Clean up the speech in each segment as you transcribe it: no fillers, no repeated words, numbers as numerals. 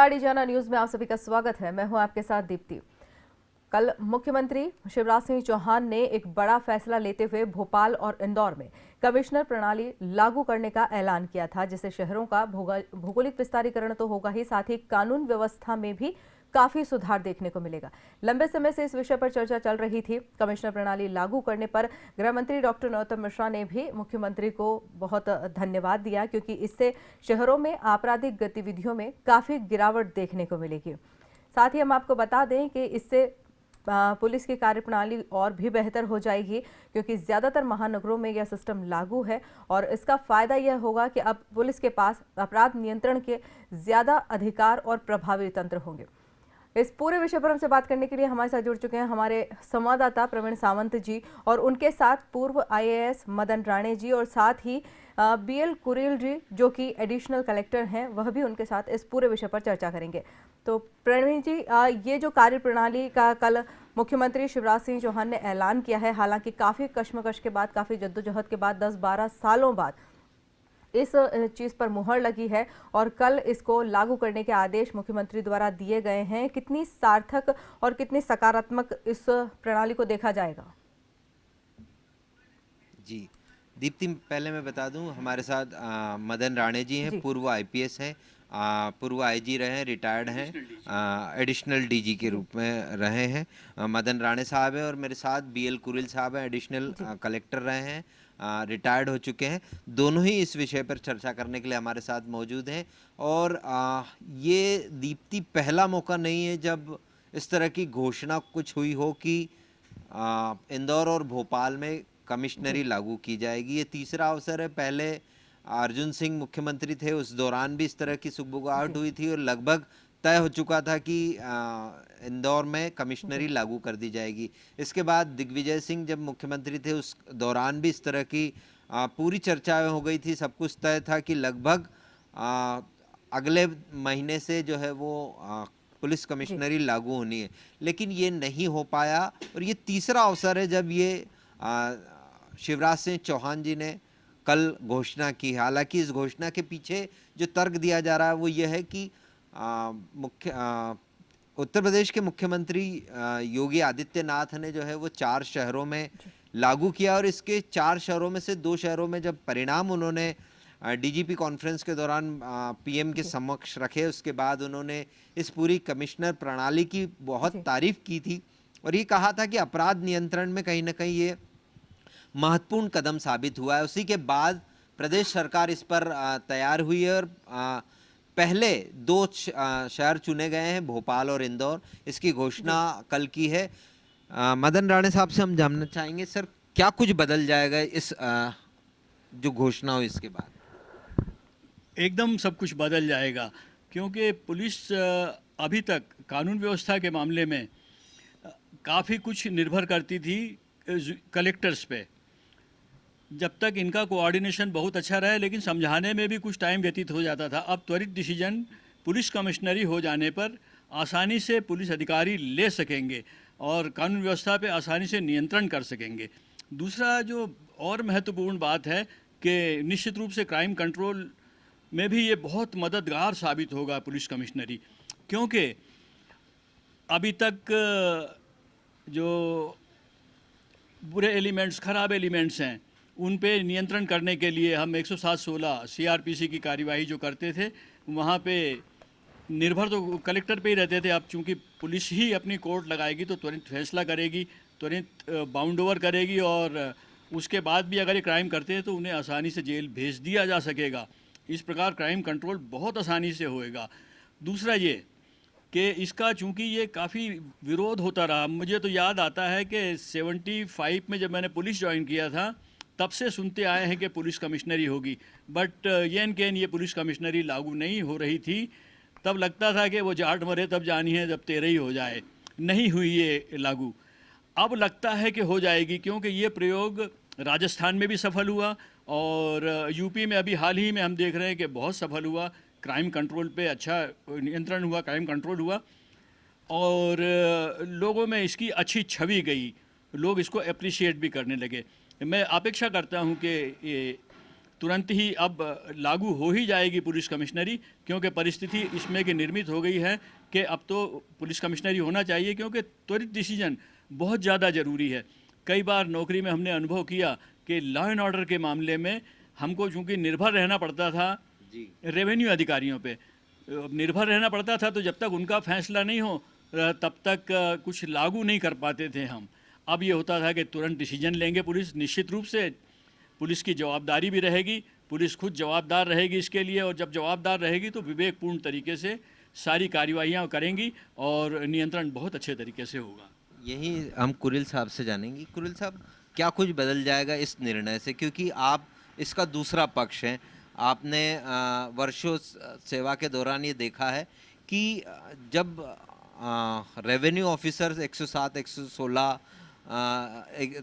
नमस्कार, डीजाना न्यूज में आप सभी का स्वागत है। मैं हूं आपके साथ दीप्ति। कल मुख्यमंत्री शिवराज सिंह चौहान ने एक बड़ा फैसला लेते हुए भोपाल और इंदौर में कमिश्नर प्रणाली लागू करने का ऐलान किया था, जिससे शहरों का भौगोलिक विस्तारीकरण तो होगा ही, साथ ही कानून व्यवस्था में भी काफी सुधार देखने को मिलेगा। लंबे समय से इस विषय पर चर्चा चल रही थी। कमिश्नर प्रणाली लागू करने पर गृह मंत्री डॉक्टर नरोत्तम मिश्रा ने भी मुख्यमंत्री को बहुत धन्यवाद दिया, क्योंकि इससे शहरों में आपराधिक गतिविधियों में काफी गिरावट देखने को मिलेगी। साथ ही हम आपको बता दें कि इससे पुलिस की कार्यप्रणाली और भी बेहतर हो जाएगी, क्योंकि ज्यादातर महानगरों में यह सिस्टम लागू है और इसका फायदा यह होगा कि अब पुलिस के पास अपराध नियंत्रण के ज्यादा अधिकार और प्रभावी तंत्र होंगे। इस पूरे विषय पर हमसे बात करने के लिए हमारे साथ जुड़ चुके हैं हमारे संवाददाता प्रवीण सावंत जी और उनके साथ पूर्व आईएएस मदन राणे जी और साथ ही बीएल कुरेल जी, जो कि एडिशनल कलेक्टर हैं, वह भी उनके साथ इस पूरे विषय पर चर्चा करेंगे। तो प्रवीण जी, ये जो कार्यप्रणाली का कल मुख्यमंत्री शिवराज सिंह चौहान ने ऐलान किया है, हालांकि काफी कश्मकश के बाद, काफी जद्दोजहद के बाद, 10-12 सालों बाद इस चीज पर मुहर लगी है और कल इसको लागू करने के आदेश मुख्यमंत्री द्वारा दिए गए हैं। कितनी सार्थक और कितनी सकारात्मक इस प्रणाली को देखा जाएगा? जी दीप्ति, पहले मैं बता दूं, हमारे साथ मदन राणे जी हैं, पूर्व आईपीएस हैं, पूर्व आईजी रहे हैं, रिटायर्ड हैं, एडिशनल डीजी के रूप में रहे हैं। मदन राणे साहब हैं और मेरे साथ बीएल कुरेल साहब हैं, एडिशनल कलेक्टर रहे हैं, रिटायर्ड हो चुके हैं। दोनों ही इस विषय पर चर्चा करने के लिए हमारे साथ मौजूद हैं। और ये दीप्ति पहला मौका नहीं है जब इस तरह की घोषणा कुछ हुई हो कि इंदौर और भोपाल में कमिश्नरी लागू की जाएगी। ये तीसरा अवसर है। पहले अर्जुन सिंह मुख्यमंत्री थे, उस दौरान भी इस तरह की सुगबुगाहट हुई थी और लगभग तय हो चुका था कि इंदौर में कमिश्नरी लागू कर दी जाएगी। इसके बाद दिग्विजय सिंह जब मुख्यमंत्री थे, उस दौरान भी इस तरह की पूरी चर्चा हो गई थी। सब कुछ तय था कि लगभग अगले महीने से जो है वो पुलिस कमिश्नरी लागू होनी है, लेकिन ये नहीं हो पाया। और ये तीसरा अवसर है जब ये शिवराज सिंह चौहान जी ने कल घोषणा की। हालांकि इस घोषणा के पीछे जो तर्क दिया जा रहा है वो ये है कि उत्तर प्रदेश के मुख्यमंत्री योगी आदित्यनाथ ने जो है वो 4 शहरों में लागू किया और इसके 4 शहरों में से 2 शहरों में जब परिणाम उन्होंने डीजीपी कॉन्फ्रेंस के दौरान पीएम के समक्ष रखे, उसके बाद उन्होंने इस पूरी कमिश्नर प्रणाली की बहुत तारीफ की थी और ये कहा था कि अपराध नियंत्रण में कहीं ना कहीं ये महत्वपूर्ण कदम साबित हुआ है। उसी के बाद प्रदेश सरकार इस पर तैयार हुई है और पहले 2 शहर चुने गए हैं, भोपाल और इंदौर। इसकी घोषणा कल की है। मदन राणे साहब से हम जानना चाहेंगे, सर क्या कुछ बदल जाएगा इस जो घोषणा हो इसके बाद? एकदम सब कुछ बदल जाएगा, क्योंकि पुलिस अभी तक कानून व्यवस्था के मामले में काफ़ी कुछ निर्भर करती थी कलेक्टर्स पे। जब तक इनका कोऑर्डिनेशन बहुत अच्छा रहा, लेकिन समझाने में भी कुछ टाइम व्यतीत हो जाता था। अब त्वरित डिसीजन पुलिस कमिश्नरी हो जाने पर आसानी से पुलिस अधिकारी ले सकेंगे और कानून व्यवस्था पे आसानी से नियंत्रण कर सकेंगे। दूसरा जो और महत्वपूर्ण बात है कि निश्चित रूप से क्राइम कंट्रोल में भी ये बहुत मददगार साबित होगा पुलिस कमिश्नरी, क्योंकि अभी तक जो बुरे एलिमेंट्स, खराब एलिमेंट्स हैं, उन पे नियंत्रण करने के लिए हम 107-16 सीआरपीसी की कार्यवाही जो करते थे, वहाँ पे निर्भर तो कलेक्टर पे ही रहते थे। अब चूँकि पुलिस ही अपनी कोर्ट लगाएगी तो त्वरित फैसला करेगी, त्वरित बाउंड ओवर करेगी और उसके बाद भी अगर ये क्राइम करते हैं तो उन्हें आसानी से जेल भेज दिया जा सकेगा। इस प्रकार क्राइम कंट्रोल बहुत आसानी से होएगा। दूसरा ये कि इसका चूँकि ये काफ़ी विरोध होता रहा, मुझे तो याद आता है कि 75 में जब मैंने पुलिस ज्वाइन किया था तब से सुनते आए हैं कि पुलिस कमिश्नरी होगी, बट ये पुलिस कमिश्नरी लागू नहीं हो रही थी। तब लगता था कि वो जाट मरे तब जानी है जब तेरे ही हो जाए। नहीं हुई ये लागू। अब लगता है कि हो जाएगी, क्योंकि ये प्रयोग राजस्थान में भी सफल हुआ और यूपी में अभी हाल ही में हम देख रहे हैं कि बहुत सफल हुआ। क्राइम कंट्रोल पे अच्छा नियंत्रण हुआ, क्राइम कंट्रोल हुआ और लोगों में इसकी अच्छी छवि गई, लोग इसको अप्रिशिएट भी करने लगे। मैं अपेक्षा करता हूं कि ये तुरंत ही अब लागू हो ही जाएगी पुलिस कमिश्नरी, क्योंकि परिस्थिति इसमें की निर्मित हो गई है कि अब तो पुलिस कमिश्नरी होना चाहिए, क्योंकि त्वरित डिसीजन बहुत ज़्यादा ज़रूरी है। कई बार नौकरी में हमने अनुभव किया कि लॉ एंड ऑर्डर के मामले में हमको चूँकि निर्भर रहना पड़ता था रेवेन्यू अधिकारियों पे, निर्भर रहना पड़ता था, तो जब तक उनका फैसला नहीं हो तब तक कुछ लागू नहीं कर पाते थे हम। अब ये होता था कि तुरंत डिसीजन लेंगे पुलिस, निश्चित रूप से पुलिस की जवाबदारी भी रहेगी, पुलिस खुद जवाबदार रहेगी इसके लिए, और जब जवाबदार रहेगी तो विवेकपूर्ण तरीके से सारी कार्यवाहियाँ करेंगी और नियंत्रण बहुत अच्छे तरीके से होगा। यही हम कुरिल साहब से जानेंगे। कुरिल साहब, क्या कुछ बदल जाएगा इस निर्णय से, क्योंकि आप इसका दूसरा पक्ष हैं। आपने वर्षों सेवा के दौरान ये देखा है कि जब रेवेन्यू ऑफिसर्स 107, 116,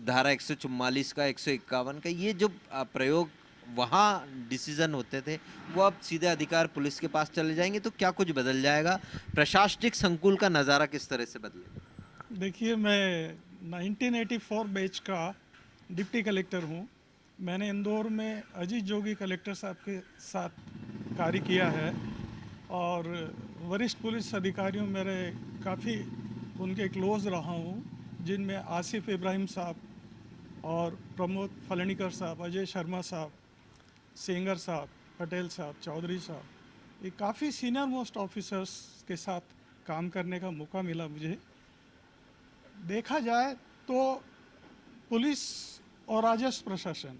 धारा 144 का, 151 का, ये जो प्रयोग वहाँ डिसीजन होते थे, वो अब सीधे अधिकार पुलिस के पास चले जाएंगे, तो क्या कुछ बदल जाएगा? प्रशासनिक संकुल का नज़ारा किस तरह से बदलेगा? देखिए, मैं 1984 बैच का डिप्टी कलेक्टर हूँ। मैंने इंदौर में अजीत जोगी कलेक्टर साहब के साथ कार्य किया है और वरिष्ठ पुलिस अधिकारियों मेरे काफ़ी उनके क्लोज रहा हूँ, जिनमें आसिफ इब्राहिम साहब और प्रमोद फलनीकर साहब, अजय शर्मा साहब, सेंगर साहब, पटेल साहब, चौधरी साहब, ये काफ़ी सीनियर मोस्ट ऑफिसर्स के साथ काम करने का मौका मिला मुझे। देखा जाए तो पुलिस और राजस्व प्रशासन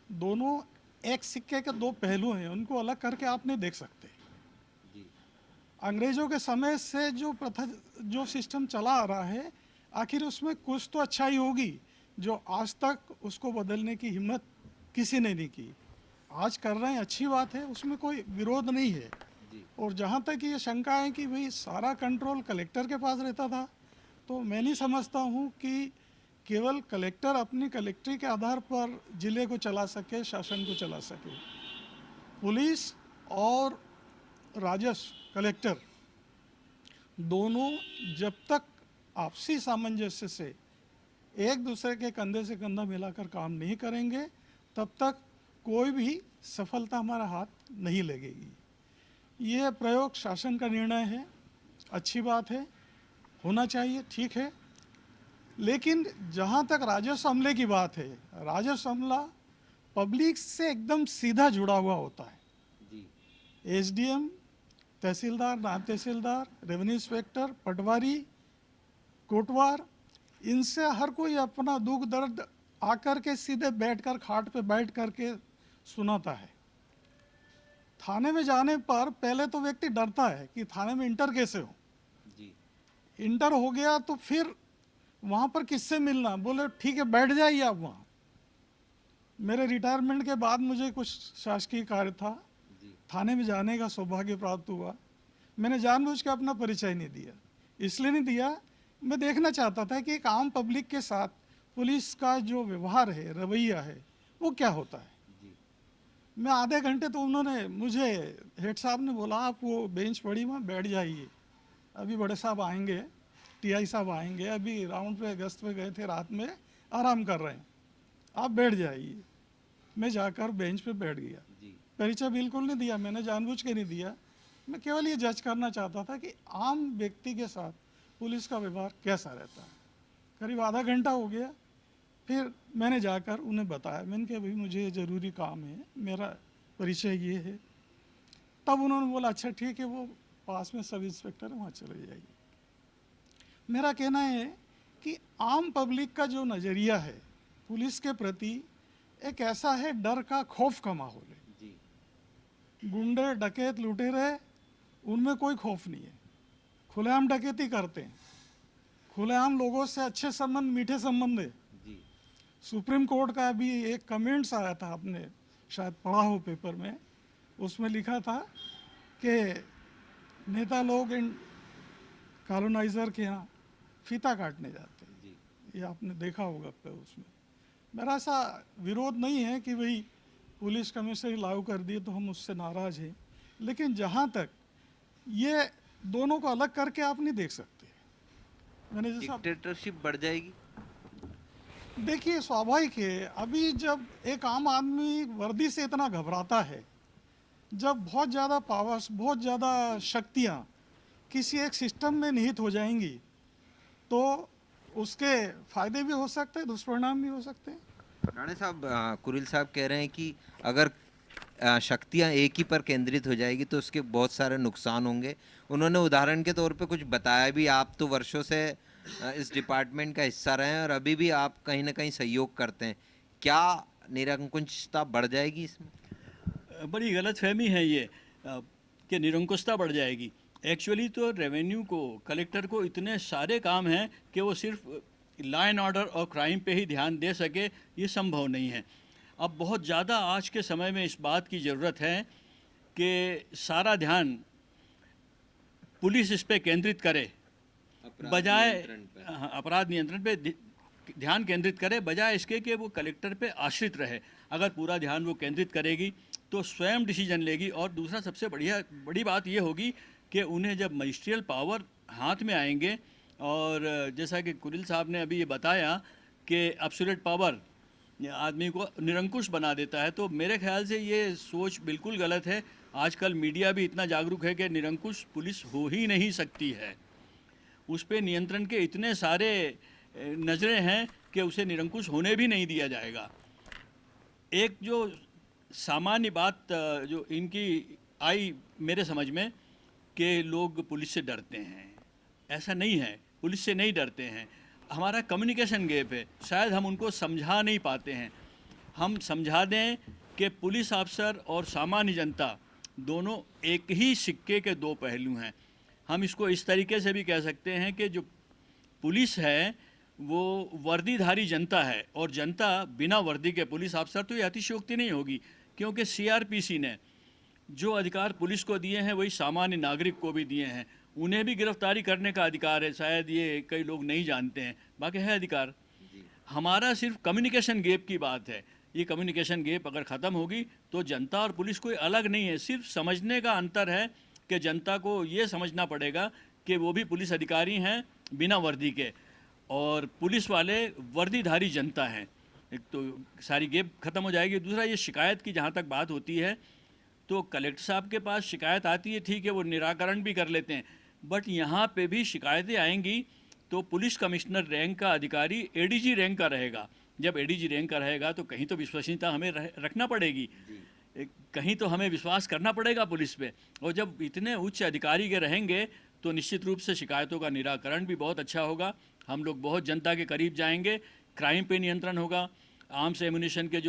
दोनों एक सिक्के के दो पहलू हैं, उनको अलग करके आप नहीं देख सकते। अंग्रेज़ों के समय से जो सिस्टम चला आ रहा है, आखिर उसमें कुछ तो अच्छाई होगी जो आज तक उसको बदलने की हिम्मत किसी ने नहीं की। आज कर रहे हैं, अच्छी बात है, उसमें कोई विरोध नहीं है। और जहाँ तक ये शंका है कि भाई सारा कंट्रोल कलेक्टर के पास रहता था, तो मैं नहीं समझता हूँ कि केवल कलेक्टर अपनी कलेक्ट्री के आधार पर ज़िले को चला सके, शासन को चला सके। पुलिस और राजस्व कलेक्टर दोनों जब तक आपसी सामंजस्य से एक दूसरे के कंधे से कंधा मिलाकर काम नहीं करेंगे, तब तक कोई भी सफलता हमारा हाथ नहीं लगेगी। ये प्रयोग शासन का निर्णय है, अच्छी बात है, होना चाहिए, ठीक है। लेकिन जहाँ तक राजस्व अमले की बात है, राजस्व अमला पब्लिक से एकदम सीधा जुड़ा हुआ होता है। एसडीएम, तहसीलदार, नायब तहसीलदार, रेवेन्यू इंस्पेक्टर, पटवारी, कोटवार, इनसे हर कोई अपना दुख दर्द आकर के सीधे बैठकर खाट पे बैठ करके सुनाता है। थाने में जाने पर पहले तो व्यक्ति डरता है कि थाने में इंटर कैसे हो। इंटर हो गया तो फिर वहाँ पर किससे मिलना, बोले ठीक है बैठ जाइए आप वहाँ। मेरे रिटायरमेंट के बाद मुझे कुछ शासकीय कार्य था, थाने में जाने का सौभाग्य प्राप्त हुआ। मैंने जानबूझ के अपना परिचय नहीं दिया, इसलिए नहीं दिया, मैं देखना चाहता था कि एक आम पब्लिक के साथ पुलिस का जो व्यवहार है, रवैया है, वो क्या होता है। मैं आधे घंटे तो उन्होंने मुझे, हेड साहब ने बोला आप वो बेंच पड़ी वहाँ बैठ जाइए, अभी बड़े साहब आएंगे, टीआई साहब आएंगे, अभी राउंड पे गश्त पे गए थे, रात में आराम कर रहे हैं, आप बैठ जाइए। मैं जाकर बेंच पे बैठ गया। परिचय बिल्कुल नहीं दिया, मैंने जानबूझ के नहीं दिया। मैं केवल ये जज करना चाहता था कि आम व्यक्ति के साथ पुलिस का व्यवहार कैसा रहता है। करीब आधा घंटा हो गया, फिर मैंने जाकर उन्हें बताया, मैंने कहा भाई मुझे ज़रूरी काम है, मेरा परिचय ये है। तब उन्होंने बोला अच्छा ठीक है, वो पास में सब इंस्पेक्टर है, वहाँ चले जाइए। मेरा कहना है कि आम पब्लिक का जो नज़रिया है पुलिस के प्रति, एक ऐसा है डर का, खौफ का माहौल है। गुंडे, डकैत, लुटेरे, उनमें कोई खौफ नहीं है, खुलेआम डकैती करते हैं, खुलेआम लोगों से अच्छे संबंध, मीठे संबंध है। सुप्रीम कोर्ट का भी एक कमेंट्स आया था, आपने शायद पढ़ा हो पेपर में, उसमें लिखा था कि नेता लोग इन कॉलोनाइजर के यहाँ फीता काटने जाते हैं, ये आपने देखा होगा उसमें। मेरा ऐसा विरोध नहीं है कि भाई पुलिस कमिश्नरी लागू कर दिए तो हम उससे नाराज़ हैं, लेकिन जहाँ तक ये दोनों को अलग करके आप नहीं देख सकते। मैंने जैसा डिक्टेटरशिप बढ़ जाएगी। देखिए, स्वाभाविक है। अभी जब एक आम आदमी वर्दी से इतना घबराता है, जब बहुत ज़्यादा पावर्स, बहुत ज़्यादा शक्तियाँ किसी एक सिस्टम में निहित हो जाएंगी, तो उसके फायदे भी हो सकते हैं, दुष्परिणाम भी हो सकते हैं। राणे साहब, कुरिल साहब कह रहे हैं कि अगर शक्तियाँ एक ही पर केंद्रित हो जाएगी तो उसके बहुत सारे नुकसान होंगे। उन्होंने उदाहरण के तौर पे कुछ बताया भी, आप तो वर्षों से इस डिपार्टमेंट का हिस्सा रहे हैं और अभी भी आप कहीं ना कहीं सहयोग करते हैं। क्या निरंकुशता बढ़ जाएगी इसमें? बड़ी गलतफहमी है ये कि निरंकुशता बढ़ जाएगी। एक्चुअली तो रेवेन्यू को, कलेक्टर को इतने सारे काम हैं कि वो सिर्फ लॉ एंड ऑर्डर और क्राइम पे ही ध्यान दे सके, ये संभव नहीं है। अब बहुत ज़्यादा आज के समय में इस बात की ज़रूरत है कि सारा ध्यान पुलिस इस पे केंद्रित करे, बजाय अपराध नियंत्रण पे ध्यान केंद्रित करे, बजाय इसके कि वो कलेक्टर पे आश्रित रहे। अगर पूरा ध्यान वो केंद्रित करेगी तो स्वयं डिसीजन लेगी। और दूसरा सबसे बड़ी बात ये होगी कि उन्हें जब मजिस्ट्रियल पावर हाथ में आएंगे, और जैसा कि कुरिल साहब ने अभी ये बताया कि एब्सोल्यूट पावर आदमी को निरंकुश बना देता है, तो मेरे ख्याल से ये सोच बिल्कुल गलत है। आजकल मीडिया भी इतना जागरूक है कि निरंकुश पुलिस हो ही नहीं सकती है। उस पर नियंत्रण के इतने सारे नज़रें हैं कि उसे निरंकुश होने भी नहीं दिया जाएगा। एक जो सामान्य बात जो इनकी आई मेरे समझ में कि लोग पुलिस से डरते हैं, ऐसा नहीं है, पुलिस से नहीं डरते हैं। हमारा कम्युनिकेशन गैप है, शायद हम उनको समझा नहीं पाते हैं। हम समझा दें कि पुलिस अफसर और सामान्य जनता दोनों एक ही सिक्के के दो पहलू हैं। हम इसको इस तरीके से भी कह सकते हैं कि जो पुलिस है वो वर्दीधारी जनता है, और जनता बिना वर्दी के पुलिस अफसर, तो ये अतिशयोक्ति नहीं होगी, क्योंकि सीआरपीसी ने जो अधिकार पुलिस को दिए हैं वही सामान्य नागरिक को भी दिए हैं। उन्हें भी गिरफ्तारी करने का अधिकार है, शायद ये कई लोग नहीं जानते हैं, बाकी है अधिकार। हमारा सिर्फ कम्युनिकेशन गैप की बात है। ये कम्युनिकेशन गैप अगर ख़त्म होगी तो जनता और पुलिस कोई अलग नहीं है, सिर्फ समझने का अंतर है कि जनता को ये समझना पड़ेगा कि वो भी पुलिस अधिकारी हैं बिना वर्दी के, और पुलिस वाले वर्दीधारी जनता हैं। एक तो सारी गैप ख़त्म हो जाएगी। दूसरा, ये शिकायत की जहाँ तक बात होती है तो कलेक्टर साहब के पास शिकायत आती है, ठीक है, वो निराकरण भी कर लेते हैं, बट यहाँ पे भी शिकायतें आएंगी तो पुलिस कमिश्नर रैंक का अधिकारी एडीजी रैंक का रहेगा। जब एडीजी रैंक का रहेगा तो कहीं तो विश्वसनीयता हमें रखना पड़ेगी, कहीं तो हमें विश्वास करना पड़ेगा पुलिस पे। और जब इतने उच्च अधिकारी के रहेंगे तो निश्चित रूप से शिकायतों का निराकरण भी बहुत अच्छा होगा। हम लोग बहुत जनता के करीब जाएंगे, क्राइम पे नियंत्रण होगा। आर्म्स एम्यूनिशन के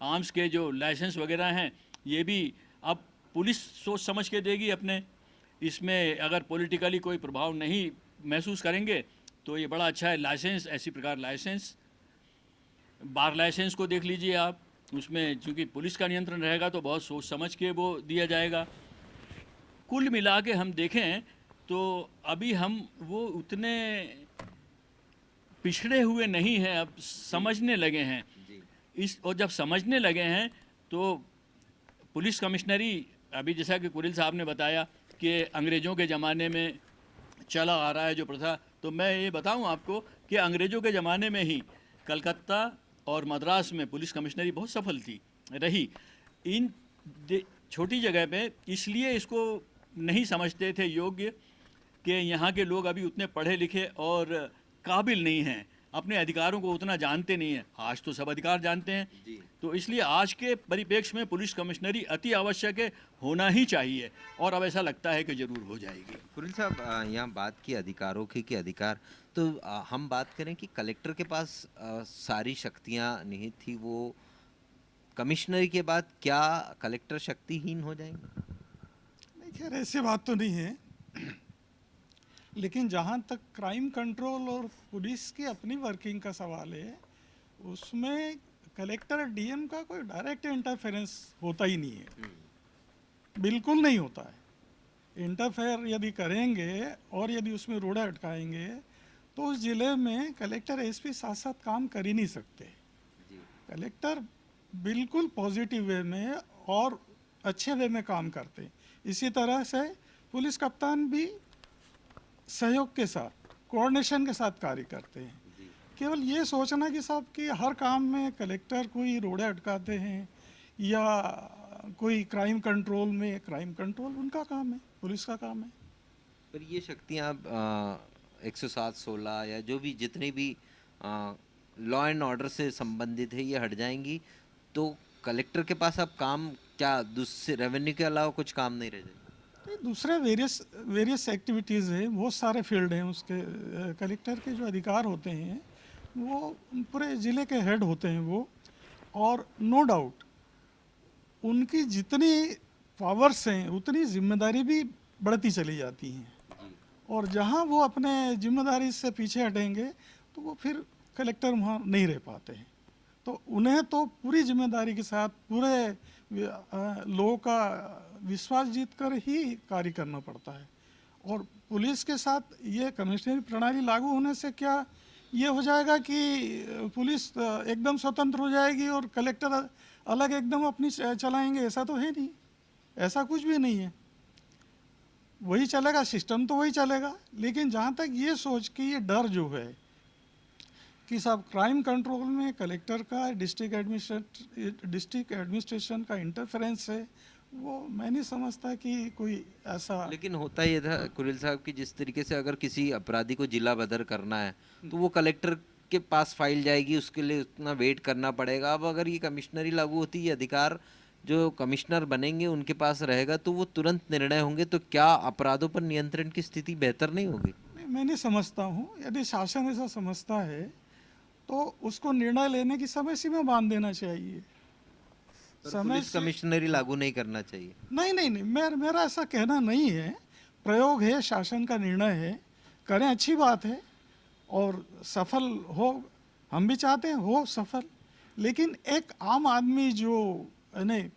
आर्म्स के जो लाइसेंस वगैरह हैं, ये भी अब पुलिस सोच समझ के देगी अपने। इसमें अगर पॉलिटिकली कोई प्रभाव नहीं महसूस करेंगे तो ये बड़ा अच्छा है। लाइसेंस, ऐसी प्रकार लाइसेंस, बार लाइसेंस को देख लीजिए आप, उसमें चूँकि पुलिस का नियंत्रण रहेगा तो बहुत सोच समझ के वो दिया जाएगा। कुल मिला के हम देखें तो अभी हम वो उतने पिछड़े हुए नहीं हैं, अब समझने लगे हैं और जब समझने लगे हैं तो पुलिस कमिश्नरी, अभी जैसा कि कुरिल साहब ने बताया कि अंग्रेज़ों के ज़माने में चला आ रहा है जो प्रथा, तो मैं ये बताऊं आपको कि अंग्रेज़ों के ज़माने में ही कलकत्ता और मद्रास में पुलिस कमिश्नरी बहुत सफल रही। इन छोटी जगह पे इसलिए इसको नहीं समझते थे योग्य कि यहाँ के लोग अभी उतने पढ़े लिखे और काबिल नहीं हैं, अपने अधिकारों को उतना जानते नहीं हैं। आज तो सब अधिकार जानते हैं, तो इसलिए आज के परिप्रेक्ष्य में पुलिस कमिश्नरी अति आवश्यक है, होना ही चाहिए, और अब ऐसा लगता है कि ज़रूर हो जाएगी। कुरिल साहब, यहाँ बात की अधिकारों की कि अधिकार, तो हम बात करें कि कलेक्टर के पास सारी शक्तियाँ निहित थी, वो कमिश्नरी के बाद क्या कलेक्टर शक्तिहीन हो जाएंगे? नहीं, खैर ऐसी बात तो नहीं है, लेकिन जहाँ तक क्राइम कंट्रोल और पुलिस की अपनी वर्किंग का सवाल है, उसमें कलेक्टर डीएम का कोई डायरेक्ट इंटरफेरेंस होता ही नहीं है, बिल्कुल नहीं होता है। इंटरफेयर यदि करेंगे और यदि उसमें रोड़ा अटकाएंगे तो उस ज़िले में कलेक्टर एसपी साथ साथ काम कर ही नहीं सकते। कलेक्टर बिल्कुल पॉजिटिव वे में और अच्छे वे में काम करते हैं। इसी तरह से पुलिस कप्तान भी सहयोग के साथ, कोऑर्डिनेशन के साथ कार्य करते हैं। केवल ये सोचना कि साहब कि हर काम में कलेक्टर कोई रोड़े अटकाते हैं या कोई क्राइम कंट्रोल में, क्राइम कंट्रोल उनका काम है, पुलिस का काम है। पर ये शक्तियाँ 107-16 या जो भी जितने भी लॉ एंड ऑर्डर से संबंधित है ये हट जाएंगी तो कलेक्टर के पास अब काम क्या दूसरे रेवेन्यू के अलावा कुछ काम नहीं रह जाएगा? दूसरे वेरियस एक्टिविटीज़ है, बहुत सारे फील्ड हैं उसके। कलेक्टर के जो अधिकार होते हैं वो पूरे ज़िले के हेड होते हैं वो, और नो डाउट उनकी जितनी पावर्स हैं उतनी जिम्मेदारी भी बढ़ती चली जाती हैं, और जहाँ वो अपने जिम्मेदारी से पीछे हटेंगे तो वो फिर कलेक्टर वहाँ नहीं रह पाते हैं। तो उन्हें तो पूरी जिम्मेदारी के साथ पूरे लोगों का विश्वास जीत कर ही कार्य करना पड़ता है। और पुलिस के साथ ये कमिश्नरी प्रणाली लागू होने से क्या ये हो जाएगा कि पुलिस एकदम स्वतंत्र हो जाएगी और कलेक्टर अलग एकदम अपनी चलाएंगे? ऐसा तो है नहीं, ऐसा कुछ भी नहीं है। वही चलेगा, सिस्टम तो वही चलेगा। लेकिन जहाँ तक ये सोच के ये डर जो है कि सब क्राइम कंट्रोल में कलेक्टर का, डिस्ट्रिक्ट एडमिनिस्ट्रेशन का इंटरफेरेंस है, वो मैं नहीं समझता कि कोई ऐसा। लेकिन होता ये था कुरिल साहब कि जिस तरीके से अगर किसी अपराधी को जिला बदर करना है तो वो कलेक्टर के पास फाइल जाएगी, उसके लिए उतना वेट करना पड़ेगा। अब अगर ये कमिश्नरी लागू होती, ये अधिकार जो कमिश्नर बनेंगे उनके पास रहेगा तो वो तुरंत निर्णय होंगे, तो क्या अपराधों पर नियंत्रण की स्थिति बेहतर नहीं होगी? मैं नहीं समझता हूँ। यदि शासन ऐसा समझता है तो उसको निर्णय लेने की समय सीमा बांध देना चाहिए। पुलिस कमिश्नरी लागू नहीं करना चाहिए? नहीं, मेरा ऐसा कहना नहीं है। प्रयोग है, शासन का निर्णय है, करें, अच्छी बात है, और सफल हो, हम भी चाहते हैं हो सफल। लेकिन एक आम आदमी जो नहीं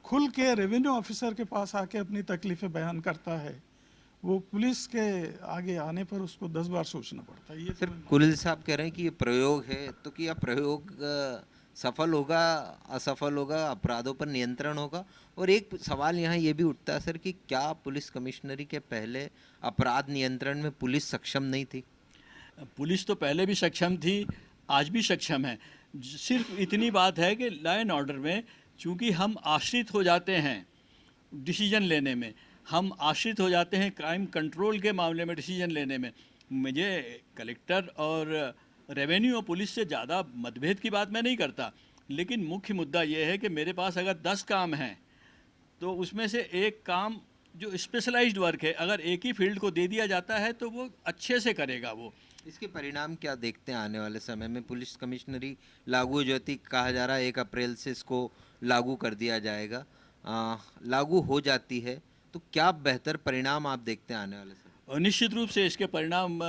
खुल के रेवेन्यू ऑफिसर के पास आके अपनी तकलीफें बयान करता है, वो पुलिस के आगे आने पर उसको 10 बार सोचना पड़ता है। ये सर कुरिल साहब कह रहे हैं कि ये प्रयोग है, तो क्या प्रयोग सफल होगा, असफल होगा, अपराधों पर नियंत्रण होगा? और एक सवाल यहाँ ये भी उठता है सर कि क्या पुलिस कमिश्नरी के पहले अपराध नियंत्रण में पुलिस सक्षम नहीं थी? पुलिस तो पहले भी सक्षम थी, आज भी सक्षम है। सिर्फ इतनी बात है कि लॉ एंड ऑर्डर में चूँकि हम आश्रित हो जाते हैं डिसीजन लेने में, हम आश्रित हो जाते हैं क्राइम कंट्रोल के मामले में डिसीजन लेने में। मुझे कलेक्टर और रेवेन्यू और पुलिस से ज़्यादा मतभेद की बात मैं नहीं करता, लेकिन मुख्य मुद्दा ये है कि मेरे पास अगर 10 काम हैं तो उसमें से एक काम जो स्पेशलाइज्ड वर्क है, अगर एक ही फील्ड को दे दिया जाता है तो वो अच्छे से करेगा वो। इसके परिणाम क्या देखते हैं आने वाले समय में? पुलिस कमिश्नरी लागू हो जाती, कहा जा रहा है 1 अप्रैल से इसको लागू कर दिया जाएगा, लागू हो जाती है तो क्या बेहतर परिणाम आप देखते हैं आने वाले समय? और निश्चित रूप से इसके परिणाम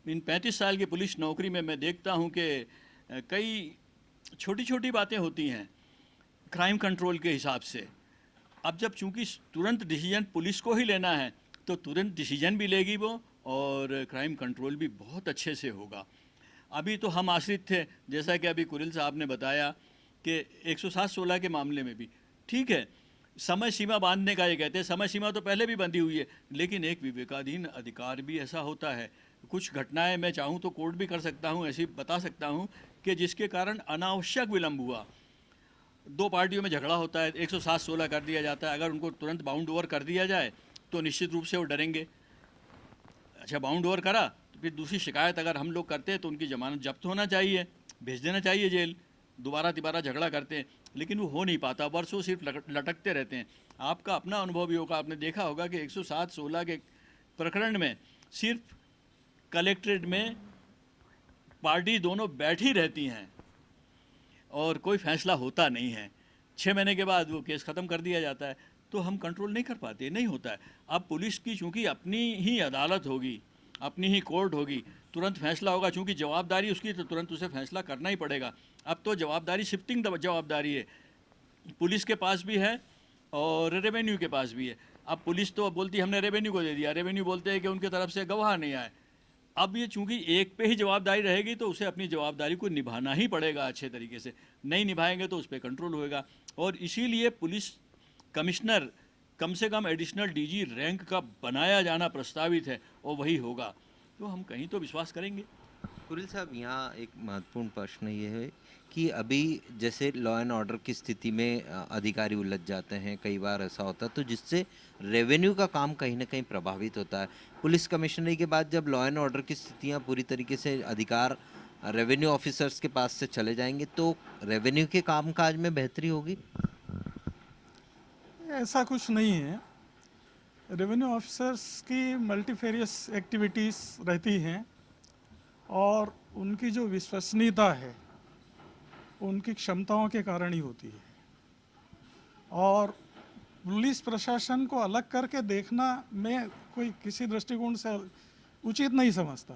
इन 35 साल की पुलिस नौकरी में मैं देखता हूं कि कई छोटी छोटी बातें होती हैं क्राइम कंट्रोल के हिसाब से। अब जब चूंकि तुरंत डिसीजन पुलिस को ही लेना है तो तुरंत डिसीजन भी लेगी वो, और क्राइम कंट्रोल भी बहुत अच्छे से होगा। अभी तो हम आश्रित थे, जैसा कि अभी कुरिल साहब ने बताया कि 107-16 के मामले में भी ठीक है, समय सीमा बांधने का ये कहते हैं, समय सीमा तो पहले भी बंधी हुई है, लेकिन एक विवेकाधीन अधिकार भी ऐसा होता है। कुछ घटनाएं मैं चाहूँ तो कोर्ट भी कर सकता हूँ, ऐसी बता सकता हूँ कि जिसके कारण अनावश्यक विलम्ब हुआ। 2 पार्टियों में झगड़ा होता है, 107-16 कर दिया जाता है, अगर उनको तुरंत बाउंड ओवर कर दिया जाए तो निश्चित रूप से वो डरेंगे। अच्छा, बाउंड ओवर करा तो फिर दूसरी शिकायत अगर हम लोग करते हैं तो उनकी जमानत जब्त होना चाहिए, भेज देना चाहिए जेल। दोबारा झगड़ा करते हैं, लेकिन वो हो नहीं पाता, वर्षों सिर्फ लटकते रहते हैं। आपका अपना अनुभव भी होगा, आपने देखा होगा कि 107-16 के प्रकरण में सिर्फ कलेक्ट्रेट में पार्टी दोनों बैठी रहती हैं और कोई फैसला होता नहीं है। 6 महीने के बाद वो केस ख़त्म कर दिया जाता है। तो हम कंट्रोल नहीं कर पाते, नहीं होता है। अब पुलिस की चूँकि अपनी ही अदालत होगी, अपनी ही कोर्ट होगी, तुरंत फैसला होगा, चूँकि जवाबदारी उसकी तो तुरंत उसे फैसला करना ही पड़ेगा। अब तो जवाबदारी शिफ्टिंग जवाबदारी है, पुलिस के पास भी है और रेवेन्यू के पास भी है। अब पुलिस तो बोलती है हमने रेवेन्यू को दे दिया, रेवेन्यू बोलते हैं कि उनकी तरफ से गवाह नहीं आए। अब ये चूँकि एक पे ही जवाबदारी रहेगी तो उसे अपनी जवाबदारी को निभाना ही पड़ेगा अच्छे तरीके से, नहीं निभाएंगे तो उस पर कंट्रोल होएगा। और इसीलिए पुलिस कमिश्नर कम से कम एडिशनल डीजी रैंक का बनाया जाना प्रस्तावित है और वही होगा, तो हम कहीं तो विश्वास करेंगे। कुरिल साहब, यहाँ एक महत्वपूर्ण प्रश्न ये है कि अभी जैसे लॉ एंड ऑर्डर की स्थिति में अधिकारी उलझ जाते हैं, कई बार ऐसा होता है, तो जिससे रेवेन्यू का काम कहीं ना कहीं प्रभावित होता है। पुलिस कमिश्नरी के बाद जब लॉ एंड ऑर्डर की स्थितियाँ पूरी तरीके से अधिकार रेवेन्यू ऑफिसर्स के पास से चले जाएंगे तो रेवेन्यू के कामकाज में बेहतरी होगी। ऐसा कुछ नहीं है। रेवेन्यू ऑफिसर्स की मल्टीफेरियस एक्टिविटीज़ रहती हैं और उनकी जो विश्वसनीयता है उनकी क्षमताओं के कारण ही होती है। और पुलिस प्रशासन को अलग करके देखना मैं कोई किसी दृष्टिकोण से उचित नहीं समझता।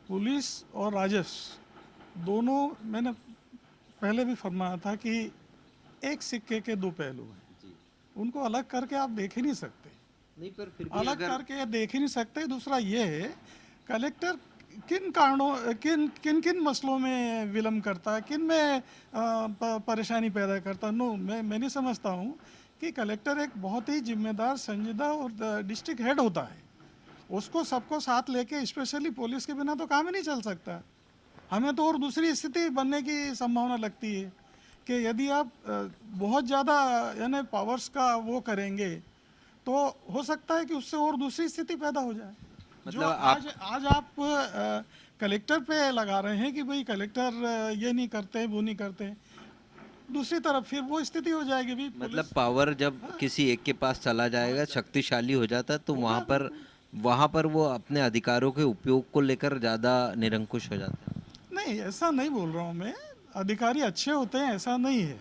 पुलिस और राजस्व दोनों, मैंने पहले भी फरमाया था कि एक सिक्के के दो पहलू हैं, उनको अलग करके आप देख ही नहीं सकते। नहीं, पर फिर भी अलग करके देख ही नहीं सकते। दूसरा ये है, कलेक्टर किन कारणों किन किन मसलों में विलम्ब करता है, किन में परेशानी पैदा करता है। मैं नहीं समझता हूँ कि कलेक्टर एक बहुत ही जिम्मेदार, संजीदा और डिस्ट्रिक्ट हेड होता है। उसको सबको साथ लेके, स्पेशली पुलिस के बिना तो काम ही नहीं चल सकता। हमें तो और दूसरी स्थिति बनने की संभावना लगती है कि यदि आप बहुत ज़्यादा यानी पावर्स का वो करेंगे तो हो सकता है कि उससे और दूसरी स्थिति पैदा हो जाए। मतलब जो आज आप कलेक्टर पे लगा रहे हैं कि भाई कलेक्टर ये नहीं करते, वो नहीं करते, दूसरी तरफ फिर वो स्थिति हो जाएगी भी। मतलब पावर जब किसी एक के पास चला जाएगा, शक्तिशाली हो जाता है, तो वहाँ पर वो अपने अधिकारों के उपयोग को लेकर ज़्यादा निरंकुश हो जाता है। नहीं, ऐसा नहीं बोल रहा हूँ मैं। अधिकारी अच्छे होते हैं, ऐसा नहीं है।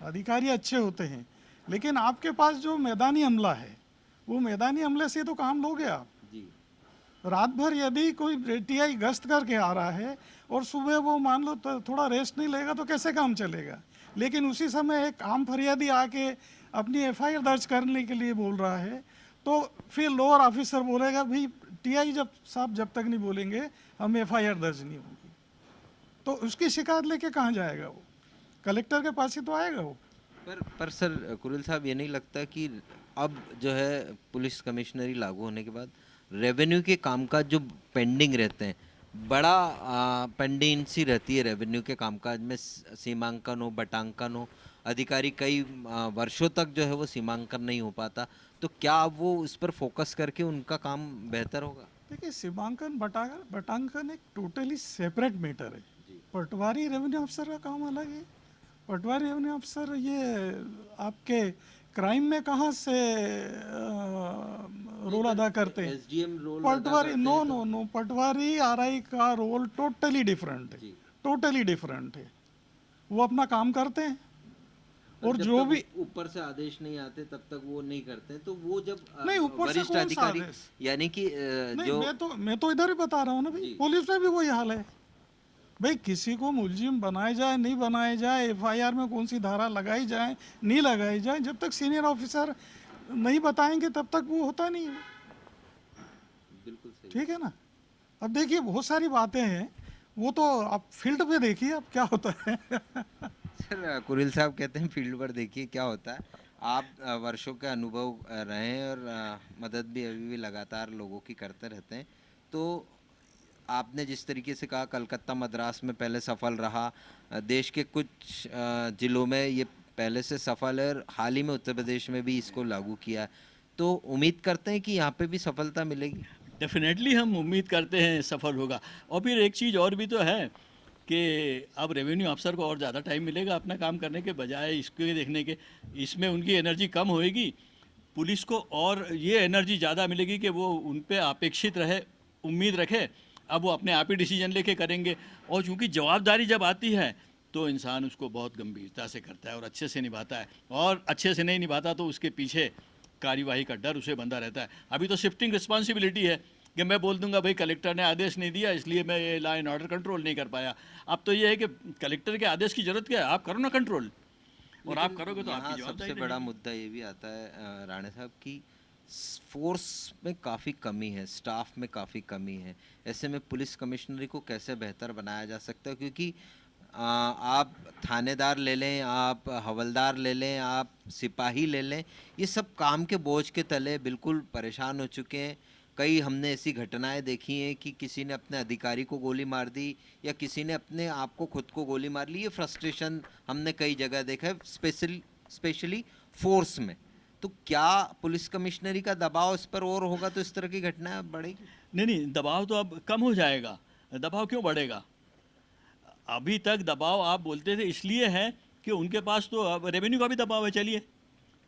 अधिकारी अच्छे होते हैं, लेकिन आपके पास जो मैदानी अमला है, वो मैदानी अमले से तो काम लोगे आप। जी। रात भर यदि कोई टीआई गश्त करके आ रहा है और सुबह वो मान लो तो थोड़ा रेस्ट नहीं लेगा तो कैसे काम चलेगा। लेकिन उसी समय एक आम फरियादी आके अपनी एफआईआर दर्ज करने के लिए बोल रहा है, तो फिर लोअर ऑफिसर बोलेगा भाई टीआई साहब जब तक नहीं बोलेंगे हम एफआईआर दर्ज नहीं होगी। तो उसकी शिकायत लेके कहाँ जाएगा वो? कलेक्टर के पास ही तो आएगा वो। पर सर कुरिल साहब, ये नहीं लगता कि अब जो है पुलिस कमिश्नरी लागू होने के बाद रेवेन्यू के कामकाज जो पेंडिंग रहते हैं, बड़ा पेंडेंसी रहती है रेवेन्यू के कामकाज में, सीमांकन हो, बटांकन हो, अधिकारी कई वर्षों तक जो है वो सीमांकन नहीं हो पाता, तो क्या वो उस पर फोकस करके उनका काम बेहतर होगा? देखिए, सीमांकन बटांकन एक टोटली सेपरेट मैटर है। पटवारी रेवेन्यू अफसर का काम अलग है। पटवारी रेवेन्यू अफसर ये आपके क्राइम में कहाँ से रोल अदा करते हैं? एसडीएम रोल पटवारी नो पटवारी आरआई का रोल टोटली डिफरेंट है, टोटली डिफरेंट है। वो अपना काम करते हैं और जो भी ऊपर से आदेश नहीं आते तब तक वो नहीं करते, तो वो जब नहीं, ऊपर से वरिष्ठ कौन सा अधिकारी आदेश? यानी कि नहीं, जो मैं तो इधर ही बता रहा हूँ ना भाई, पुलिस में भी वही हाल है भाई। किसी को मुलजिम बनाया जाए, नहीं बनाया जाए, एफआईआर में कौन सी धारा लगाई जाए, नहीं लगाई जाए, जब तक सीनियर ऑफिसर नहीं बताएंगे तब तक वो होता नहीं है। बिल्कुल सही। ठीक है ना। अब देखिए, बहुत सारी बातें हैं, वो तो आप फील्ड पे देखिए अब क्या होता है। सर कुरिल साहब कहते हैं फील्ड पर देखिए क्या होता है। आप वर्षों के अनुभव रहे हैं और मदद भी अभी भी लगातार लोगों की करते रहते हैं, तो आपने जिस तरीके से कहा कलकत्ता मद्रास में पहले सफल रहा, देश के कुछ जिलों में ये पहले से सफल है और हाल ही में उत्तर प्रदेश में भी इसको लागू किया, तो उम्मीद करते हैं कि यहाँ पे भी सफलता मिलेगी। डेफिनेटली हम उम्मीद करते हैं सफल होगा। और फिर एक चीज़ और भी तो है कि अब रेवेन्यू अफसर को और ज़्यादा टाइम मिलेगा अपना काम करने के बजाय इसके देखने के, इसमें उनकी एनर्जी कम होएगी। पुलिस को और ये एनर्जी ज़्यादा मिलेगी कि वो उन पे अपेक्षित रहे, उम्मीद रखे, अब वो अपने आप ही डिसीजन लेके करेंगे। और चूँकि जवाबदारी जब आती है तो इंसान उसको बहुत गंभीरता से करता है और अच्छे से निभाता है, और अच्छे से नहीं निभाता तो उसके पीछे कार्यवाही का डर उसे बंधा रहता है। अभी तो शिफ्टिंग रिस्पॉन्सिबिलिटी है कि मैं बोल दूंगा भाई कलेक्टर ने आदेश नहीं दिया इसलिए मैं ये लॉ एंड ऑर्डर कंट्रोल नहीं कर पाया। अब तो ये है कि कलेक्टर के आदेश की जरूरत क्या है, आप करो ना कंट्रोल, और आप करोगे तो आपकी जवाबदारी। सबसे बड़ा मुद्दा ये भी आता है राणे साहब की फोर्स में काफ़ी कमी है, स्टाफ में काफ़ी कमी है। ऐसे में पुलिस कमिश्नरी को कैसे बेहतर बनाया जा सकता है? क्योंकि आप थानेदार ले लें, आप हवलदार ले लें, आप सिपाही ले लें, ये सब काम के बोझ के तले बिल्कुल परेशान हो चुके हैं। कई हमने ऐसी घटनाएं देखी हैं कि किसी ने अपने अधिकारी को गोली मार दी या किसी ने अपने आप को खुद को गोली मार ली। ये फ्रस्ट्रेशन हमने कई जगह देखा है, स्पेशली फोर्स में। तो क्या पुलिस कमिश्नरी का दबाव इस पर और होगा तो इस तरह की घटनाएं बढ़ेगी? नहीं, दबाव तो अब कम हो जाएगा। दबाव क्यों बढ़ेगा? अभी तक दबाव आप बोलते थे इसलिए है कि उनके पास तो अब रेवेन्यू का भी दबाव है। चलिए,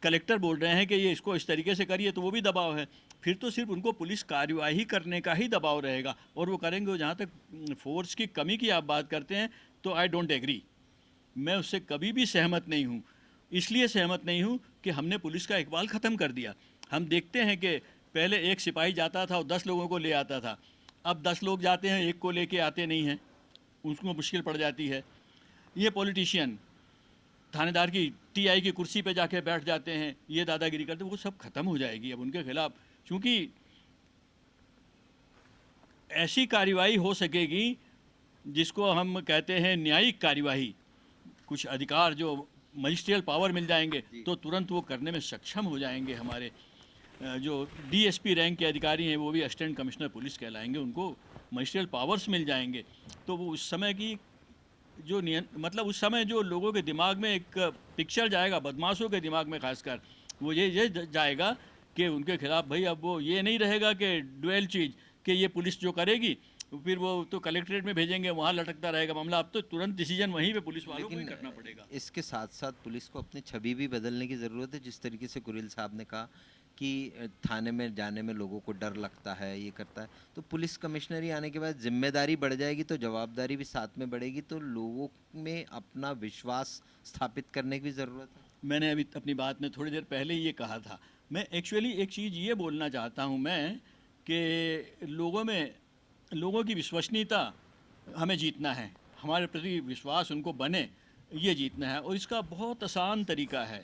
कलेक्टर बोल रहे हैं कि ये इसको इस तरीके से करिए, तो वो भी दबाव है। फिर तो सिर्फ उनको पुलिस कार्यवाही करने का ही दबाव रहेगा और वो करेंगे। जहाँ तक फोर्स की कमी की आप बात करते हैं तो आई डोंट एग्री, मैं उससे कभी भी सहमत नहीं हूँ। इसलिए सहमत नहीं हूँ कि हमने पुलिस का इकबाल ख़त्म कर दिया। हम देखते हैं कि पहले एक सिपाही जाता था और 10 लोगों को ले आता था, अब 10 लोग जाते हैं, एक को लेके आते नहीं हैं, उसको मुश्किल पड़ जाती है। ये पॉलिटिशियन थानेदार की टीआई की कुर्सी पे जाके बैठ जाते हैं, ये दादागिरी करते, वो सब खत्म हो जाएगी अब उनके खिलाफ। क्योंकि ऐसी कार्यवाही हो सकेगी जिसको हम कहते हैं न्यायिक कार्यवाही, कुछ अधिकार जो मजिस्ट्रियल पावर मिल जाएंगे तो तुरंत वो करने में सक्षम हो जाएंगे। हमारे जो डीएसपी रैंक के अधिकारी हैं वो भी असिस्टेंट कमिश्नर पुलिस कहलाएंगे, उनको मजिस्ट्रियल पावर्स मिल जाएंगे। तो वो उस समय की जो मतलब उस समय जो लोगों के दिमाग में एक पिक्चर जाएगा, बदमाशों के दिमाग में खासकर, वो ये जाएगा कि उनके खिलाफ भाई अब वो ये नहीं रहेगा कि डुअल चीज़ कि ये पुलिस जो करेगी फिर वो तो कलेक्ट्रेट में भेजेंगे, वहाँ लटकता रहेगा मामला। अब तो तुरंत डिसीजन वहीं पे पुलिस वालों को ही करना पड़ेगा। इसके साथ साथ पुलिस को अपनी छवि भी बदलने की ज़रूरत है। जिस तरीके से कुरिल साहब ने कहा कि थाने में जाने में लोगों को डर लगता है, ये करता है, तो पुलिस कमिश्नरी आने के बाद जिम्मेदारी बढ़ जाएगी तो जवाबदारी भी साथ में बढ़ेगी, तो लोगों में अपना विश्वास स्थापित करने की भी ज़रूरत है। मैंने अभी अपनी बात में थोड़ी देर पहले ये कहा था। मैं एक्चुअली एक चीज़ ये बोलना चाहता हूँ मैं कि लोगों की विश्वसनीयता हमें जीतना है, हमारे प्रति विश्वास उनको बने, ये जीतना है। और इसका बहुत आसान तरीका है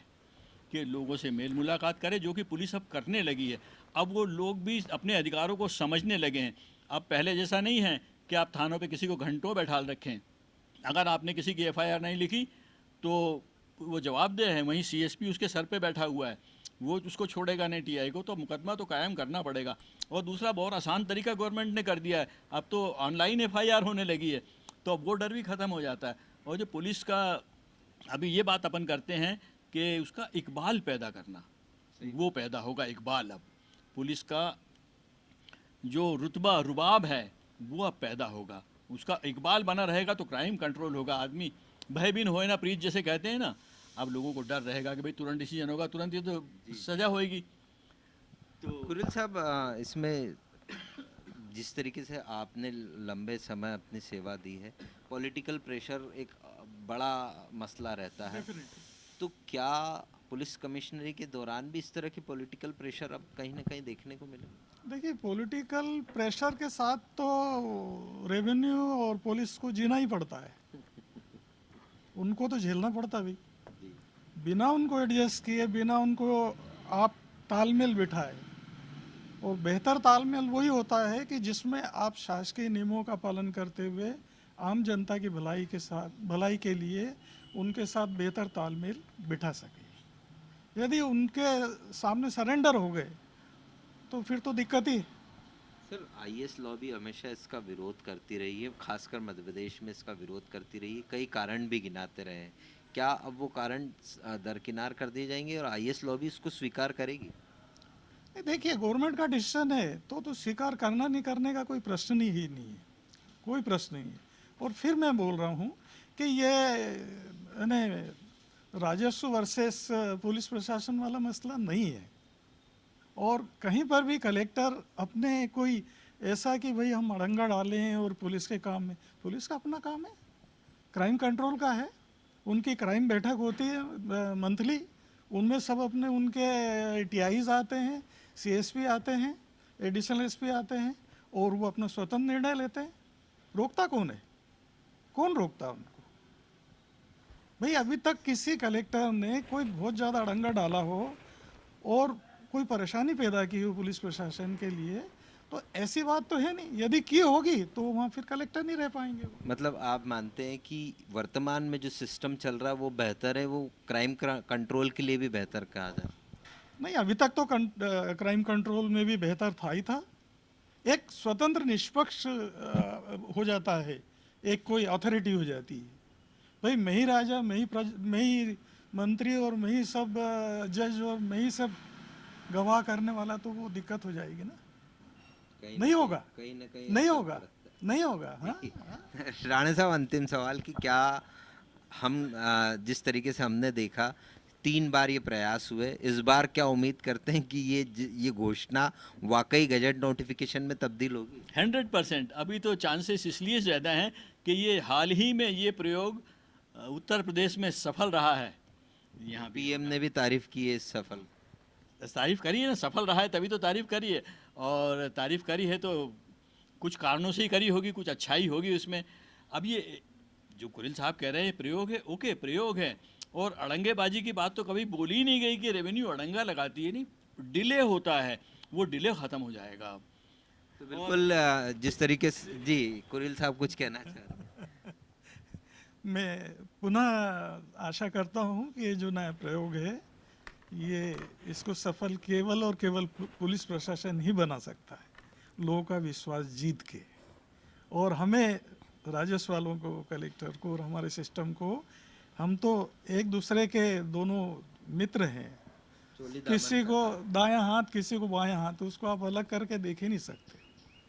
कि लोगों से मेल मुलाकात करें, जो कि पुलिस अब करने लगी है। अब वो लोग भी अपने अधिकारों को समझने लगे हैं। अब पहले जैसा नहीं है कि आप थानों पे किसी को घंटों बैठाल रखें। अगर आपने किसी की एफआईआर नहीं लिखी तो वो जवाबदेह है, वहीं सीएसपी उसके सर पे बैठा हुआ है, वो उसको छोड़ेगा नहीं टीआई को, तो मुकदमा तो कायम करना पड़ेगा। और दूसरा बहुत आसान तरीका गवर्नमेंट ने कर दिया है, अब तो ऑनलाइन एफआईआर होने लगी है, तो अब वो डर भी ख़त्म हो जाता है। और जो पुलिस का अभी ये बात अपन करते हैं कि उसका इकबाल पैदा करना, वो पैदा होगा इकबाल। अब पुलिस का जो रुतबा रुबाब है वो अब पैदा होगा, उसका इकबाल बना रहेगा तो क्राइम कंट्रोल होगा। आदमी भयभीन होए ना प्रीत जैसे कहते हैं ना, अब लोगों को डर रहेगा कि भाई तुरंत डिसीजन होगा, तुरंत ये तो सज़ा होएगी। तो कुरिल साहब, इसमें जिस तरीके से आपने लंबे समय अपनी सेवा दी है, पॉलिटिकल प्रेशर एक बड़ा मसला रहता है, तो क्या पुलिस कमिश्नरी के दौरान भी इस तरह की पॉलिटिकल प्रेशर अब कहीं ना कहीं देखने को मिले? देखिए, पॉलिटिकल प्रेशर के साथ तो रेवेन्यू और पुलिस को जीना ही पड़ता है, उनको तो झेलना पड़ता भी। बिना उनको एडजस्ट किए, बिना उनको आप तालमेल बिठाए, और बेहतर तालमेल वही होता है कि जिसमें आप शासकीय नियमों का पालन करते हुए आम जनता की भलाई के लिए उनके साथ बेहतर तालमेल बिठा सके। यदि उनके सामने सरेंडर हो गए तो फिर तो दिक्कत ही। सर, आईएएस लॉबी हमेशा इसका विरोध करती रही है, खासकर मध्य प्रदेश में इसका विरोध करती रही है, कई कारण भी गिनाते रहे हैं। क्या अब वो कारण दरकिनार कर दिए जाएंगे और आईएएस लॉबी इसको स्वीकार करेगी? देखिए, गवर्नमेंट का डिसीजन है तो स्वीकार करना नहीं करने का कोई प्रश्न ही नहीं है, कोई प्रश्न नहीं है। और फिर मैं बोल रहा हूँ कि ये राजस्व वर्सेस पुलिस प्रशासन वाला मसला नहीं है, और कहीं पर भी कलेक्टर अपने कोई ऐसा कि भाई हम अड़ंगा डालें और पुलिस के काम में, पुलिस का अपना काम है, क्राइम कंट्रोल का है। उनकी क्राइम बैठक होती है मंथली, उनमें सब अपने उनके टीआईज आते हैं, सीएसपी आते हैं, एडिशनल एसपी आते हैं, और वो अपना स्वतंत्र निर्णय लेते हैं। रोकता कौन है? कौन रोकता है उनको? भाई, अभी तक किसी कलेक्टर ने कोई बहुत ज़्यादा अड़ंगा डाला हो और कोई परेशानी पैदा की हो पुलिस प्रशासन के लिए, तो ऐसी बात तो है नहीं। यदि की होगी तो वहाँ फिर कलेक्टर नहीं रह पाएंगे। मतलब आप मानते हैं कि वर्तमान में जो सिस्टम चल रहा है वो बेहतर है, वो क्राइम कंट्रोल के लिए भी बेहतर कहा जाए? नहीं, अभी तक तो क्राइम कंट्रोल में भी बेहतर था ही था, एक स्वतंत्र निष्पक्ष हो जाता है, एक कोई अथॉरिटी हो जाती है। भाई मैं ही राजा, मैं ही मंत्री और मैं ही सब जज और मैं ही सब गवाह करने वाला, तो वो दिक्कत हो जाएगी ना। नहीं होगा, कहीं ना कहीं नहीं होगा, नहीं होगा। हाँ राणे साहब, अंतिम सवाल कि क्या हम जिस तरीके से हमने देखा 3 बार ये प्रयास हुए, इस बार क्या उम्मीद करते हैं कि ये घोषणा वाकई गजट नोटिफिकेशन में तब्दील होगी? 100%। अभी तो चांसेस इसलिए ज़्यादा हैं कि ये हाल ही में ये प्रयोग उत्तर प्रदेश में सफल रहा है। यहाँ पीएम ने भी तारीफ की है, सफल तारीफ करी है ना, सफल रहा है तभी तो तारीफ करी है, और तारीफ करी है तो कुछ कारणों से ही करी होगी, कुछ अच्छाई होगी उसमें। अब ये जो कुरिल साहब कह रहे हैं प्रयोग है, ओके प्रयोग है, और अड़ंगेबाजी की बात तो कभी बोली ही नहीं गई कि रेवेन्यू अड़ंगा लगाती है, नहीं, डिले होता है, वो डिले ख़त्म हो जाएगा अब। तो बिल्कुल जिस तरीके से जी कुरिल साहब कुछ कहना चाह रहे हैं। मैं पुनः आशा करता हूँ कि ये जो नया प्रयोग है, ये इसको सफल केवल और केवल पुलिस प्रशासन ही बना सकता है, लोगों का विश्वास जीत के। और हमें राजस्व वालों को, कलेक्टर को और हमारे सिस्टम को, हम तो एक दूसरे के दोनों मित्र हैं। किसी को दायां हाथ, किसी को बायां हाथ, उसको आप अलग करके देख ही नहीं सकते,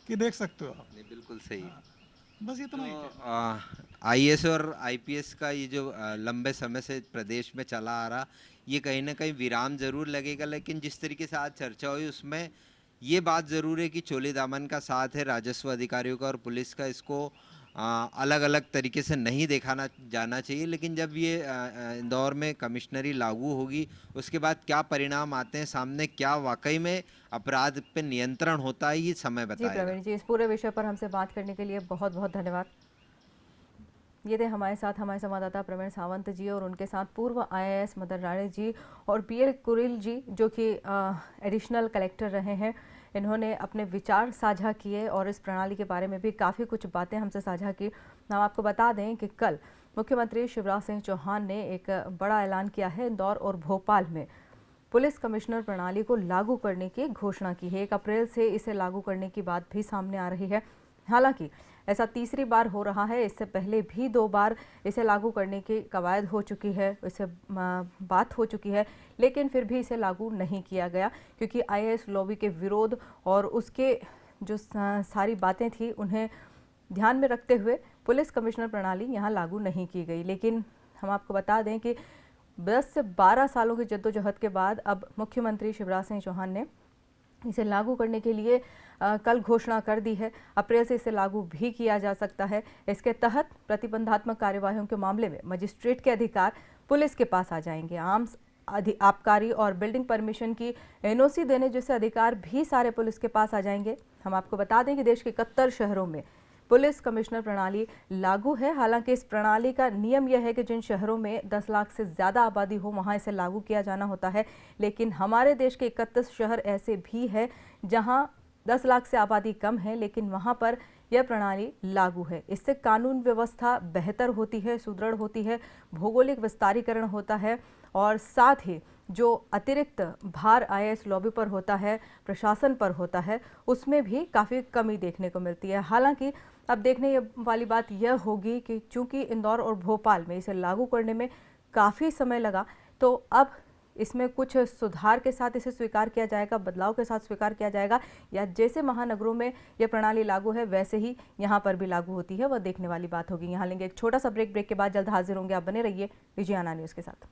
कि देख सकते हो आप? नहीं, बिल्कुल सही। बस इतना ही। आईएएस और आईपीएस का ये जो लंबे समय से प्रदेश में चला आ रहा, ये कहीं ना कहीं विराम जरूर लगेगा, लेकिन जिस तरीके से आज चर्चा हुई उसमें ये बात ज़रूर है कि चोली दामन का साथ है राजस्व अधिकारियों का और पुलिस का, इसको अलग अलग तरीके से नहीं दिखाना जाना चाहिए। लेकिन जब ये इंदौर में कमिश्नरी लागू होगी, उसके बाद क्या परिणाम आते हैं सामने, क्या वाकई में अपराध पे नियंत्रण होता है, ये समय जी बताएगा। प्रवीण जी, इस पूरे विषय पर हमसे बात करने के लिए बहुत बहुत धन्यवाद। ये थे हमारे साथ हमारे संवाददाता प्रवीण सावंत जी, और उनके साथ पूर्व आईएएस मदन राणे जी और बीएल कुरिल जी, जो कि एडिशनल कलेक्टर रहे हैं। इन्होंने अपने विचार साझा किए और इस प्रणाली के बारे में भी काफ़ी कुछ बातें हमसे साझा की। हम आपको बता दें कि कल मुख्यमंत्री शिवराज सिंह चौहान ने एक बड़ा ऐलान किया है। इंदौर और भोपाल में पुलिस कमिश्नर प्रणाली को लागू करने की घोषणा की है। 1 अप्रैल से इसे लागू करने की बात भी सामने आ रही है। हालांकि ऐसा तीसरी बार हो रहा है, इससे पहले भी 2 बार इसे लागू करने की कवायद हो चुकी है, इसे बात हो चुकी है, लेकिन फिर भी इसे लागू नहीं किया गया, क्योंकि आईएएस लॉबी के विरोध और उसके जो सारी बातें थी उन्हें ध्यान में रखते हुए पुलिस कमिश्नर प्रणाली यहाँ लागू नहीं की गई। लेकिन हम आपको बता दें कि 10 से 12 सालों की जद्दोजहद के बाद अब मुख्यमंत्री शिवराज सिंह चौहान ने इसे लागू करने के लिए कल घोषणा कर दी है। अप्रैल से इसे लागू भी किया जा सकता है। इसके तहत प्रतिबंधात्मक कार्यवाहियों के मामले में मजिस्ट्रेट के अधिकार पुलिस के पास आ जाएंगे। आबकारी और बिल्डिंग परमिशन की एनओसी देने जैसे अधिकार भी सारे पुलिस के पास आ जाएंगे। हम आपको बता दें कि देश के 71 शहरों में पुलिस कमिश्नर प्रणाली लागू है। हालांकि इस प्रणाली का नियम यह है कि जिन शहरों में 10 लाख से ज़्यादा आबादी हो, वहां इसे लागू किया जाना होता है। लेकिन हमारे देश के 31 शहर ऐसे भी हैं जहां 10 लाख से आबादी कम है, लेकिन वहां पर यह प्रणाली लागू है। इससे कानून व्यवस्था बेहतर होती है, सुदृढ़ होती है, भौगोलिक विस्तारीकरण होता है, और साथ ही जो अतिरिक्त भार आईएएस लॉबी पर होता है, प्रशासन पर होता है, उसमें भी काफ़ी कमी देखने को मिलती है। हालांकि अब देखने वाली बात यह होगी कि चूंकि इंदौर और भोपाल में इसे लागू करने में काफ़ी समय लगा, तो अब इसमें कुछ सुधार के साथ इसे स्वीकार किया जाएगा, बदलाव के साथ स्वीकार किया जाएगा, या जैसे महानगरों में यह प्रणाली लागू है वैसे ही यहाँ पर भी लागू होती है, वह देखने वाली बात होगी। यहाँ लेंगे एक छोटा सा ब्रेक के बाद जल्द हाजिर होंगे। आप बने रहिए विजयाना न्यूज़ के साथ।